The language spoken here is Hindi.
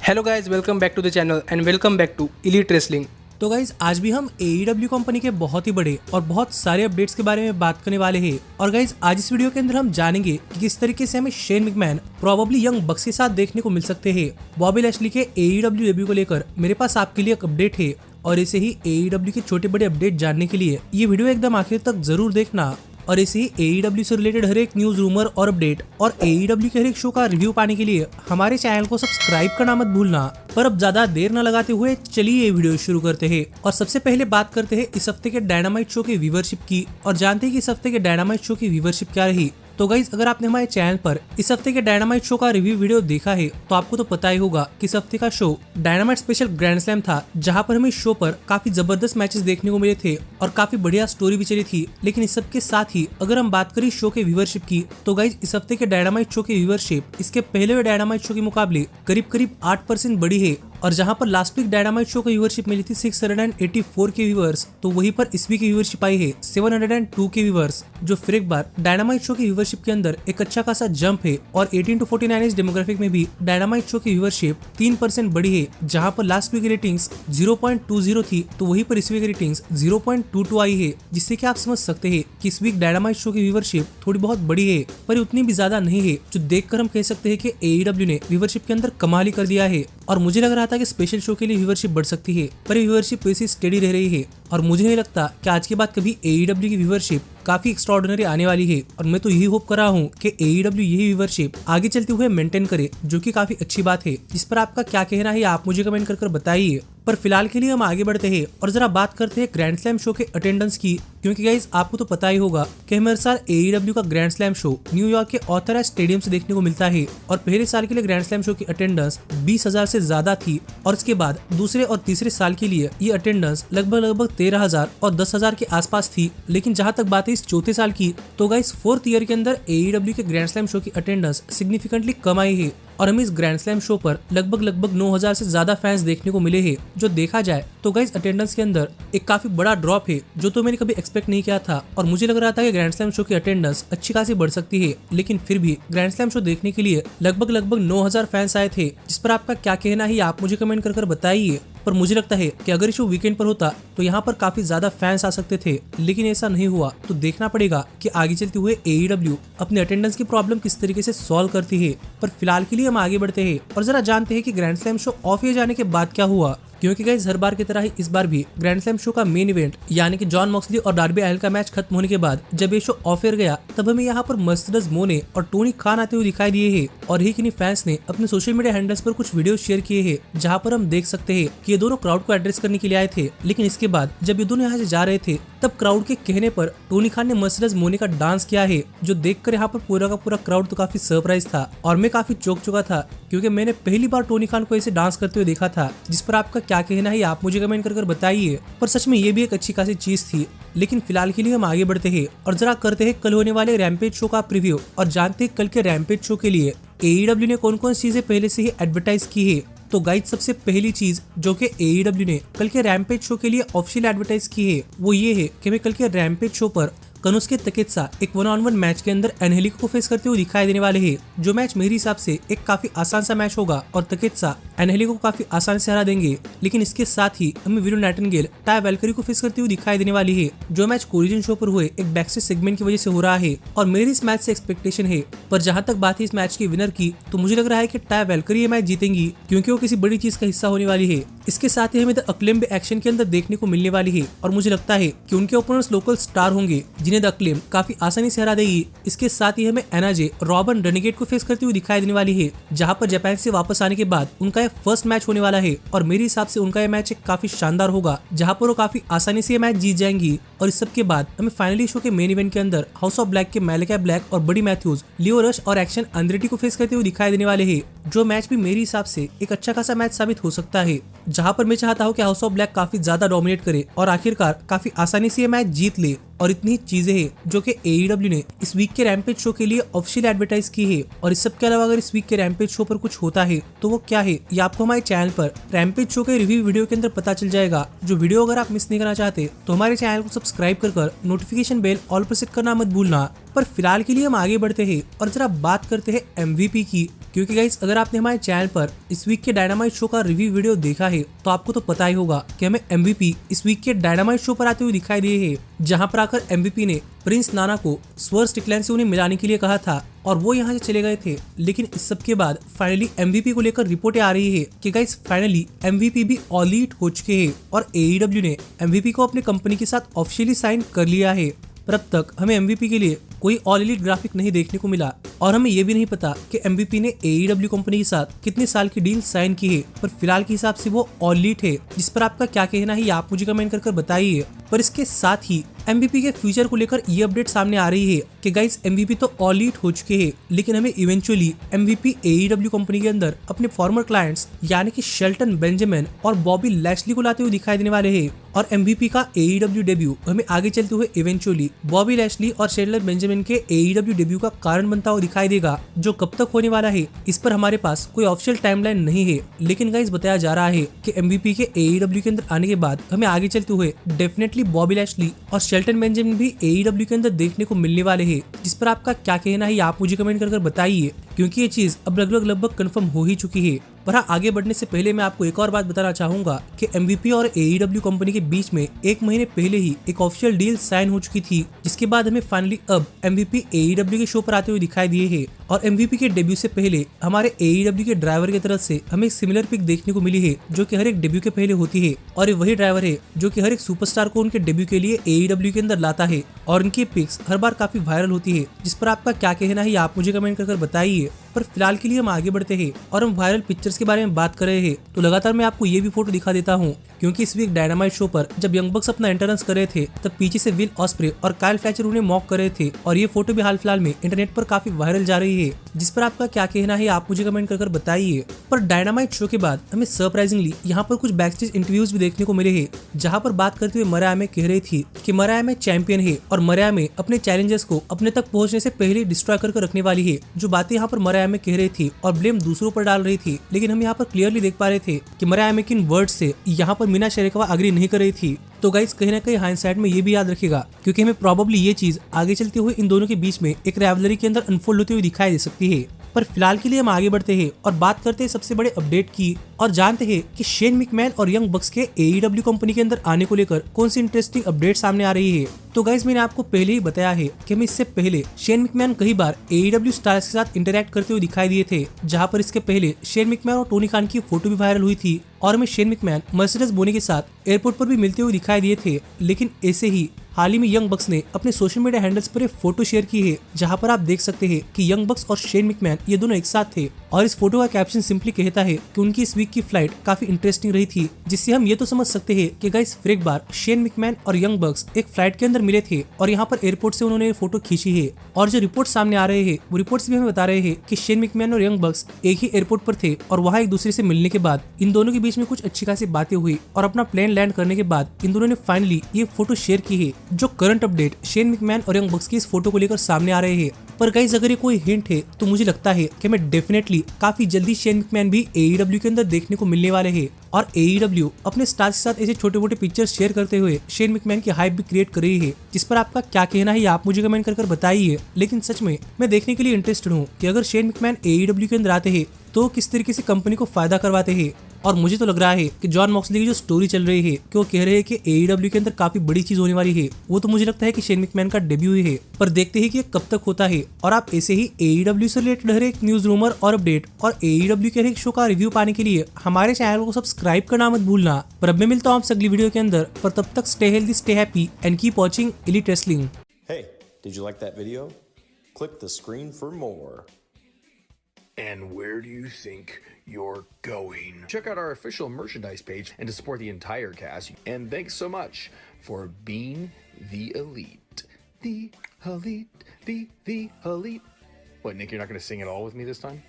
Hello guys, welcome back to the channel and welcome back to elite wrestling. तो गाइज आज भी हम AEW कंपनी के बहुत ही बड़े और बहुत सारे अपडेट्स के बारे में बात करने वाले हैं। और गाइज आज इस वीडियो के अंदर हम जानेंगे कि किस तरीके से हमें शेन मैकमैन प्रोबेबली यंग बक्स के साथ देखने को मिल सकते हैं। बॉबी लैशली के AEW डेब्यू को लेकर मेरे पास आपके लिए एक अपडेट है और ऐसे ही AEW के छोटे बड़े अपडेट जानने के लिए ये वीडियो एकदम आखिर तक जरूर देखना। और ऐसे ही AEW से रिलेटेड हर एक न्यूज, रूमर और अपडेट और AEW के हर एक शो का रिव्यू पाने के लिए हमारे चैनल को सब्सक्राइब करना मत भूलना। पर अब ज्यादा देर न लगाते हुए चलिए ये वीडियो शुरू करते हैं। और सबसे पहले बात करते हैं इस हफ्ते के डायनामाइट शो की व्यूवरशिप की और जानते हैं कि इस हफ्ते के डायनामाइट शो की व्यूवरशिप क्या रही। तो गाइज अगर आपने हमारे चैनल पर इस हफ्ते के डायनामाइट शो का रिव्यू वीडियो देखा है तो आपको तो पता ही होगा कि इस हफ्ते का show dynamite special grand slam था, जहां पर हमें शो पर काफी जबरदस्त मैचेस देखने को मिले थे और काफी बढ़िया स्टोरी भी चली थी। लेकिन इस सब के साथ ही अगर हम बात करें शो के व्यूवरशिप की तो गाइज इस हफ्ते के डायनामाइट शो की व्यूवरशिप इसके पहले डायनामाइट शो के मुकाबले करीब करीब 8% बढ़ी है। और जहां पर लास्ट वीक डायनामाइट शो की व्यूवरशिप मिली थी 684 के व्यूवर्स, तो वहीं पर इस वीक की व्यूवरशिप आई है 702 के व्यूवर्स, जो फिर एक बार डायनामाइट शो की व्यूवरशिप के अंदर एक अच्छा खासा जंप है। और 18 to 49 एज डेमोग्राफिक में भी डायनामाइट शो की व्यूवरशिप 3% बढ़ी है। जहां पर लास्ट वीक रेटिंग्स 0.20 थी तो वहीं पर इस वीक रेटिंग्स 0.22 आई है, जिससे कि आप समझ सकते हैं कि इस वीक डायनामाइट शो की व्यूवरशिप थोड़ी बहुत बड़ी है, पर उतनी भी ज्यादा नहीं है, जो देखकर हम कह सकते हैं कि AEW ने व्यूवरशिप के अंदर कमाल ही कर दिया है। और मुझे लग रहा था कि स्पेशल शो के लिए व्यूवरशिप बढ़ सकती है, पर व्यूवरशिप वैसे स्टेडी रह रही है। और मुझे नहीं लगता कि आज के बाद कभी AEW की व्यूवरशिप काफी एक्स्ट्राऑर्डिनरी आने वाली है। और मैं तो यही होप कर रहा हूँ कि AEW यही व्यूवरशिप आगे चलते हुए मेंटेन करे, जो कि काफी अच्छी बात है। इस पर आपका क्या कहना है आप मुझे कमेंट कर बताइए। पर फिलहाल के लिए हम आगे बढ़ते हैं और जरा बात करते हैं ग्रैंड स्लैम शो के अटेंडेंस की, क्योंकि गाइस आपको तो पता ही होगा कि हर साल AEW का ग्रैंड स्लैम शो न्यूयॉर्क के ऑथराइज्ड स्टेडियम से देखने को मिलता है। और पहले साल के लिए ग्रैंड स्लैम शो की अटेंडेंस 20,000 से ज्यादा थी और इसके बाद दूसरे और तीसरे साल के लिए ये अटेंडेंस लगभग 13,000 और 10,000 के आसपास थी। लेकिन जहां तक बात है इस चौथे साल की तो गाइस फोर्थ ईयर के अंदर AEW के ग्रैंड स्लैम शो की अटेंडेंस सिग्निफिकेंटली कम आई है और हमें इस ग्रैंड स्लैम शो पर लगभग 9,000 से ज्यादा फैंस देखने को मिले हैं। जो देखा जाए तो गाइस अटेंडेंस के अंदर एक काफी बड़ा ड्रॉप है, जो तो मैंने कभी एक्सपेक्ट नहीं किया था। और मुझे लग रहा था कि ग्रैंड स्लैम शो की अटेंडेंस अच्छी खासी बढ़ सकती है, लेकिन फिर भी ग्रैंड स्लैम शो देखने के लिए लगभग 9,000 फैंस आए थे। जिस पर आपका क्या कहना है आप मुझे कमेंट कर बताइए। पर मुझे लगता है कि अगर शो वीकेंड पर होता तो यहाँ पर काफी ज्यादा फैंस आ सकते थे, लेकिन ऐसा नहीं हुआ। तो देखना पड़ेगा कि आगे चलते हुए AEW अपने अटेंडेंस की प्रॉब्लम किस तरीके से सॉल्व करती है। पर फिलहाल के लिए हम आगे बढ़ते हैं और जरा जानते हैं कि grand slam show off air जाने के बाद क्या हुआ। क्योंकि गाइस हर बार की तरह ही इस बार भी ग्रैंड स्लैम शो का मेन इवेंट यानी कि जॉन मॉक्सली और डार्बी अलिन का मैच खत्म होने के बाद जब ये शो ऑफ एयर गया तब हमें यहाँ पर मर्सिडीज मोने और टोनी खान आते हुए दिखाई दिए हैं। और ही किन्हीं फैंस ने अपने सोशल मीडिया हैंडल्स पर कुछ वीडियो शेयर किए हैं, जहाँ पर हम देख सकते हैं कि ये दोनों क्राउड को एड्रेस करने के लिए आए थे। लेकिन इसके बाद जब ये दोनों यहाँ से जा रहे थे तब क्राउड के कहने पर टोनी खान ने मर्सिडीज मोने का डांस किया है, जो देखकर यहाँ पर पूरा का पूरा क्राउड तो काफी सरप्राइज था और मैं काफी चौंक चुका था, क्योंकि मैंने पहली बार टोनी खान को ऐसे डांस करते हुए देखा था। जिस पर आपका क्या कहना है आप मुझे कमेंट कर बताइए। पर सच में ये भी एक अच्छी खासी चीज थी। लेकिन फिलहाल के लिए हम आगे बढ़ते हैं और जरा करते हैं कल होने वाले रैम्पेज शो का प्रीव्यू और जानते हैं कल के रैम्पेज शो के लिए AEW ने कौन कौन चीजें पहले से ही एडवर्टाइज की है। तो गाइड सबसे पहली चीज जो कि AEW ने कल के रैम्पेज शो के लिए ऑफिशियल एडवर्टाइज की है वो ये है कि हमें कल के रैम्पेज शो पर कनुस्के तकेत्सा एक 1-on-1 मैच के अंदर एनहेलिको को फेस करते हुए दिखाई देने वाले हैं, जो मैच मेरे हिसाब से एक काफी आसान सा मैच होगा और तकेत्सा एनहेलिको को काफी आसान से हरा देंगे। लेकिन इसके साथ ही हमें विलो नाइटिंगेल टाया वैल्करी को फेस करते हुए दिखाई देने वाली है, जो मैच कोरिजन शो पर हुए एक बैकस्टेज सेगमेंट की वजह से हो रहा है और मेरी इस मैच से एक्सपेक्टेशन है। पर जहां तक बात है इस मैच के विनर की तो मुझे लग रहा है कि टाया वैल्करी ये मैच जीतेंगी, क्योंकि वो किसी बड़ी चीज का हिस्सा होने वाली है। इसके साथ ही हमें द अक्लेम भी एक्शन के अंदर देखने को मिलने वाली है और मुझे लगता है कि उनके ओपोनेंट्स लोकल स्टार होंगे, जिन्हें द अक्लेम काफी आसानी से हरा देगी। इसके साथ ही हमें एनाजे रॉबन रेनेगेड को फेस करते हुए दिखाई देने वाली है, जहां पर जापान से वापस आने के बाद उनका यह फर्स्ट मैच होने वाला है। और मेरे हिसाब से उनका यह मैच काफी शानदार होगा, जहां पर वो काफी आसानी से यह मैच जीत जाएंगी। और इस सब के बाद हमें फाइनली शो के मेन इवेंट के अंदर हाउस ऑफ ब्लैक के मैलिका ब्लैक और बडी मैथ्यूज, लियो रश और एक्शन अंद्रेटी को फेस करते हुए दिखाई देने वाले हैं, जो मैच भी मेरे हिसाब से एक अच्छा खासा मैच साबित हो सकता है। जहां पर मैं चाहता हूं कि हाउस ऑफ ब्लैक काफी ज्यादा डोमिनेट करे और आखिरकार काफी आसानी से ये मैच जीत ले। और इतनी चीजें हैं जो कि AEW ने इस वीक के रैम्पेज शो के लिए ऑफिशियल एडवर्टाइज की है। और इस सब के अलावा अगर इस वीक के रैम्पेज शो पर कुछ होता है तो वो क्या है ये आपको हमारे चैनल पर रैम्पेज शो के रिव्यू वीडियो के अंदर पता चल जाएगा। जो वीडियो अगर आप मिस नहीं करना चाहते तो हमारे चैनल को सब्सक्राइब कर नोटिफिकेशन बेल ऑल पर सेट करना मत भूलना। पर फिलहाल के लिए हम आगे बढ़ते हैं और जरा बात करते हैं MVP की, क्योंकि गाइस अगर आपने हमारे चैनल पर इस वीक के डायनामाइट शो का रिव्यू वीडियो देखा है तो आपको तो पता ही होगा कि हमें MVP इस वीक के डायनामाइट शो पर आते हुए दिखाई दिए हैं, जहां पर आकर MVP ने प्रिंस नाना को स्वर स्टिकलैंड से उन्हें मिलाने के लिए कहा था और वो यहाँ से चले गए थे। लेकिन इस सब के बाद फाइनली MVP को लेकर रिपोर्टें आ रही है कि गाइस फाइनली MVP भी ऑल एलीट हो चुके हैं और AEW ने MVP को अपने कंपनी के साथ ऑफिशियली साइन कर लिया है। पर अब तक हमें MVP के लिए कोई ऑल एलीट ग्राफिक नहीं देखने को मिला और हमें ये भी नहीं पता कि MVP ने AEW कंपनी के साथ कितने साल की डील साइन की है, पर फिलहाल के हिसाब से वो ऑल एलीट है। जिस पर आपका क्या कहना है आप मुझे कमेंट कर बताइए। पर इसके साथ ही MVP के फ्यूचर को लेकर ये अपडेट सामने आ रही है कि गाइस MVP तो ऑल एलीट हो चुके हैं, लेकिन हमें इवेंचुअली MVP AEW कंपनी के अंदर अपने फॉर्मर क्लाइंट्स यानी कि शेल्टन बेंजामिन और बॉबी लैशली को लाते हुए दिखाई देने वाले हैं। और MVP का AEW डेब्यू हमें आगे चलते हुए इवेंचुअली बॉबी लैशली और शेल्टन बेंजामिन के AEW डेब्यू का कारण बनता हुआ दिखाई देगा, जो कब तक होने वाला है इस पर हमारे पास कोई ऑफिशियल टाइमलाइन नहीं है। लेकिन गाइस बताया जा रहा है कि MVP के AEW के अंदर आने के बाद हमें आगे चलते हुए डेफिनेटली बॉबी लैशली और शेल्टन बेंजामिन भी AEW के अंदर देखने को मिलने वाले हैं। जिस पर आपका क्या कहना है आप मुझे कमेंट कर बताइए, क्योंकि ये चीज अब लगभग कंफर्म हो ही चुकी है। पर हाँ, आगे बढ़ने से पहले मैं आपको एक और बात बताना चाहूंगा कि MVP और AEW कंपनी के बीच में 1 महीने पहले ही एक ऑफिशियल डील साइन हो चुकी थी, जिसके बाद हमें फाइनली अब MVP AEW के शो पर आते हुए दिखाई दिए हैं। और MVP के डेब्यू से पहले हमारे AEW के ड्राइवर की तरफ से हमें एक सिमिलर पिक देखने को मिली है, जो कि हर एक डेब्यू के पहले होती है। और ये वही ड्राइवर है जो कि हर एक सुपरस्टार को उनके डेब्यू के लिए AEW के अंदर लाता है और उनकी पिक्स हर बार काफी वायरल होती है। जिस पर आपका क्या कहना है आप मुझे कमेंट कर बताइए। पर फिलहाल के लिए हम आगे बढ़ते हैं और हम वायरल पिक्चर्स के बारे में बात कर रहे हैं, तो लगातार मैं आपको ये भी फोटो दिखा देता हूँ, क्योंकि इस वीक डायनामाइट शो पर जब यंग बक्स अपना एंट्रेंस कर रहे थे तब पीछे से विल ऑस्प्रे और काइल फ्लेचर उन्हें मॉक कर रहे थे और ये फोटो भी हाल फिलहाल में इंटरनेट पर काफी वायरल जा रही है। जिस पर आपका क्या कहना है आप मुझे कमेंट कर बताइए। पर डायनामाइट शो के बाद हमें सरप्राइजिंगली यहाँ पर कुछ बैकस्टेज इंटरव्यूज भी देखने को मिले हैं, जहाँ पर बात करते हुए मरिया में कह रही थी कि मरिया में चैंपियन है और मरिया में अपने चैलेंजर्स को अपने तक पहुंचने से पहले डिस्ट्रॉय कर रखने वाली है। जो बातें यहाँ पर मरिया में कह रही थी और ब्लेम दूसरों पर डाल रही थी, लेकिन हम यहाँ पर क्लियरली देख पा रहे थे कि मरिया में किन वर्ड से यहाँ पर मीना शेरकवा एग्री नहीं कर रही थी। तो गाइस कहीं ना कहीं हाइंडसाइट में ये भी याद रखेगा, क्योंकि हमें प्रोबेबली ये चीज आगे चलते हुए इन दोनों के बीच में एक राइवलरी के अंदर अनफोल्ड होती हुई दिखाई दे सकती है। पर फिलहाल के लिए हम आगे बढ़ते हैं और बात करते हैं सबसे बड़े अपडेट की और जानते हैं कि शेन मैकमैन और यंग बक्स के AEW कंपनी के अंदर आने को लेकर कौन सी इंटरेस्टिंग अपडेट सामने आ रही है। तो गाइस मैंने आपको पहले ही बताया है कि हमें इससे पहले शेन मैकमैन कई बार AEW स्टार्स के साथ इंटरैक्ट करते हुए दिखाई दिए थे, जहां पर इसके पहले शेन मैकमैन और टोनी खान की फोटो भी वायरल हुई थी और हमें शेन मैकमैन मर्सिडीज बोनी के साथ एयरपोर्ट पर भी मिलते हुए दिखाई दिए थे। लेकिन ऐसे ही हाल ही में यंग बक्स ने अपने सोशल मीडिया हैंडल्स पर एक फोटो शेयर की है, जहां पर आप देख सकते हैं कि यंग बक्स और शेन मैकमैन ये दोनों एक साथ थे और इस फोटो का कैप्शन सिंपली कहता है कि उनकी इस वीक की फ्लाइट काफी इंटरेस्टिंग रही थी, जिससे हम ये तो समझ सकते हैं कि गाइस फिर एक बार शेन मैकमैन और यंग बक्स एक फ्लाइट के अंदर मिले थे और यहाँ पर एयरपोर्ट से उन्होंने फोटो खींची है। और जो रिपोर्ट सामने आ रहे हैं वो रिपोर्ट्स भी हमें बता रहे हैं कि शेन मैकमैन और यंग बक्स एक ही एयरपोर्ट पर थे और वहाँ एक दूसरे से मिलने के बाद इन दोनों के बीच में कुछ अच्छी खासी बातें हुई और अपना प्लेन लैंड करने के बाद इन दोनों ने फाइनली ये फोटो शेयर की है। जो करंट अपडेट शेन मैकमैन और यंग बक्स की इस फोटो को लेकर सामने आ रहे हैं। पर गाइस अगर ये कोई हिंट है तो मुझे लगता है कि मैं डेफिनेटली काफी जल्दी शेन मैकमैन भी AEW के अंदर देखने को मिलने वाले हैं और AEW अपने स्टार्स के साथ ऐसे छोटे मोटे पिक्चर्स शेयर करते हुए शेन मैकमैन की हाइप भी क्रिएट कर रही है। जिस पर आपका क्या कहना है आप मुझे कमेंट कर बताइए। लेकिन सच में मैं देखने के लिए इंटरेस्टेड हूँ कि अगर शेन मैकमैन AEW के अंदर आते हैं तो किस तरीके से कंपनी को फायदा करवाते हैं। और मुझे तो लग रहा है कि जॉन मॉक्सली की जो स्टोरी चल रही है कि वो कह रहे हैं कि AEW के अंदर काफी बड़ी चीज होने वाली है, वो तो मुझे लगता है कि शेन मैकमैन का डेब्यू ही है। पर देखते हैं कि कब तक होता है। और आप ऐसे ही AEW से रिलेटेड हर एक न्यूज रूमर और अपडेट और AEW के हर एक शो का रिव्यू पाने के लिए हमारे चैनल को सब्सक्राइब करना मत भूलना। पर अब मैं मिलता हूँ आपसे अगली वीडियो के अंदर, पर तब तक stay healthy, stay happy and keep watching elite wrestling. Hey, did you like that video? Click the screen for more. And where do you think you're going? Check out our official merchandise page and to support the entire cast. And thanks so much for being the elite. The elite, the elite. What, Nick, you're not going to sing it all with me this time?